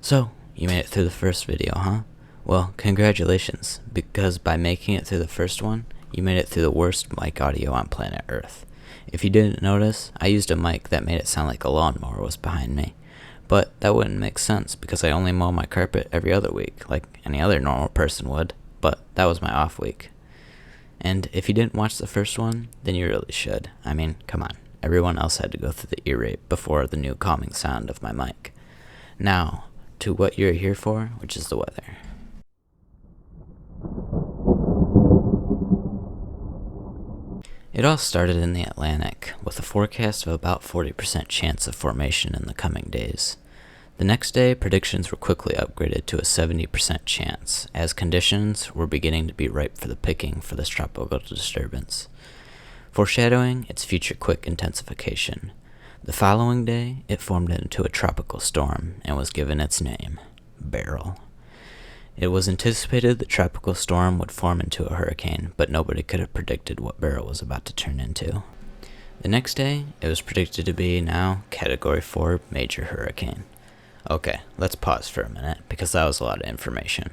So, you made it through the first video, huh? Well, congratulations, because by making it through the first one, you made it through the worst mic audio on planet Earth. If you didn't notice, I used a mic that made it sound like a lawnmower was behind me. But that wouldn't make sense because I only mow my carpet every other week, like any other normal person would, but that was my off week. And if you didn't watch the first one, then you really should. I mean, come on. Everyone else had to go through the ear rape before the new calming sound of my mic. Now, to what you're here for, which is the weather. It all started in the Atlantic, with a forecast of about 40% chance of formation in the coming days. The next day, predictions were quickly upgraded to a 70% chance, as conditions were beginning to be ripe for the picking for this tropical disturbance, foreshadowing its future quick intensification. The following day, it formed into a tropical storm and was given its name, Beryl. It was anticipated the tropical storm would form into a hurricane, but nobody could have predicted what Beryl was about to turn into. The next day, it was predicted to be now Category 4 major hurricane. Okay, let's pause for a minute, because that was a lot of information.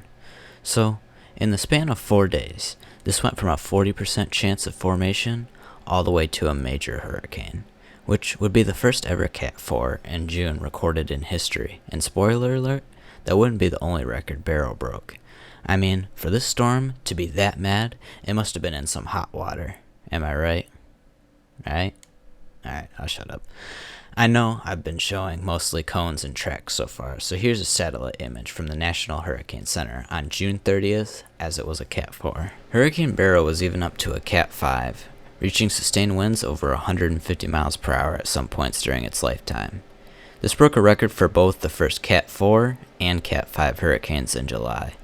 So, in the span of 4 days, this went from a 40% chance of formation all the way to a major hurricane, which would be the first ever Cat 4 in June recorded in history. And spoiler alert, that wouldn't be the only record Beryl broke. I mean, for this storm to be that mad, it must have been in some hot water. Am I right? Right? Alright, I'll shut up. I know I've been showing mostly cones and tracks so far, so here's a satellite image from the National Hurricane Center on June 30th, as it was a Cat 4. Hurricane Beryl was even up to a Cat 5, reaching sustained winds over 150 miles per hour at some points during its lifetime. This broke a record for both the first Cat 4 and Cat 5 hurricanes in July.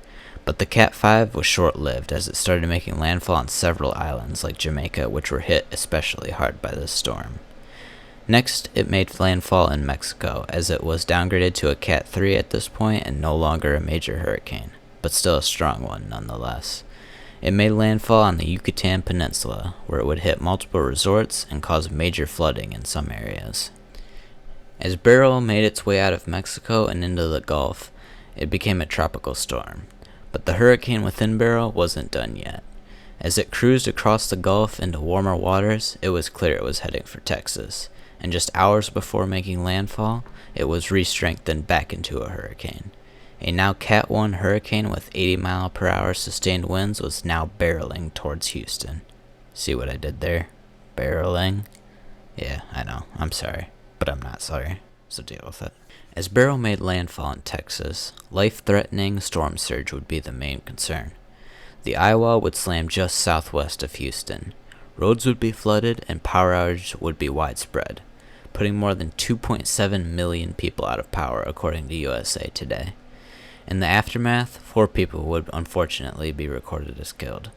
But the Cat 5 was short-lived as it started making landfall on several islands like Jamaica, which were hit especially hard by this storm. Next, it made landfall in Mexico, as it was downgraded to a Cat 3 at this point and no longer a major hurricane, but still a strong one nonetheless. It made landfall on the Yucatan Peninsula, where it would hit multiple resorts and cause major flooding in some areas. As Beryl made its way out of Mexico and into the Gulf, it became a tropical storm. But the hurricane within Beryl wasn't done yet. As it cruised across the Gulf into warmer waters, it was clear it was heading for Texas. And just hours before making landfall, it was re-strengthened back into a hurricane. A now Cat 1 hurricane with 80-mile-per-hour sustained winds was now barreling towards Houston. See what I did there? Barreling? Yeah, I know. I'm sorry. But I'm not sorry, so deal with it. As Beryl made landfall in Texas, life-threatening storm surge would be the main concern. The eye wall would slam just southwest of Houston. Roads would be flooded and power outage would be widespread, putting more than 2.7 million people out of power according to USA Today. In the aftermath, 4 people would unfortunately be recorded as killed.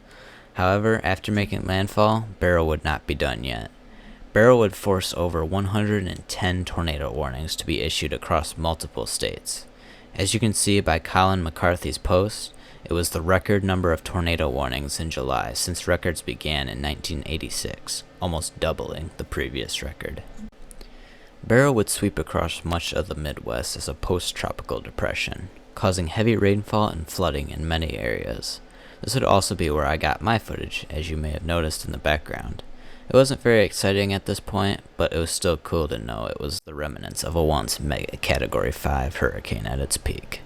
However, after making landfall, Beryl would not be done yet. Beryl would force over 110 tornado warnings to be issued across multiple states. As you can see by Colin McCarthy's post, it was the record number of tornado warnings in July since records began in 1986, almost doubling the previous record. Beryl would sweep across much of the Midwest as a post-tropical depression, causing heavy rainfall and flooding in many areas. This would also be where I got my footage, as you may have noticed in the background. It wasn't very exciting at this point, but it was still cool to know it was the remnants of a once mega Category 5 hurricane at its peak.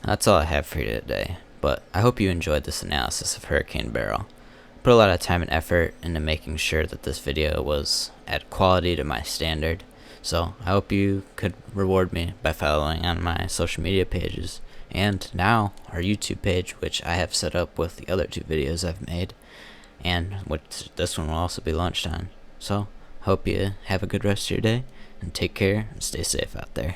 That's all I have for you today, but I hope you enjoyed this analysis of Hurricane Beryl. I put a lot of time and effort into making sure that this video was at quality to my standard, so I hope you could reward me by following on my social media pages, and now our YouTube page, which I have set up with the other 2 videos I've made, and which this one will also be launched on. So, hope you have a good rest of your day, and take care and stay safe out there.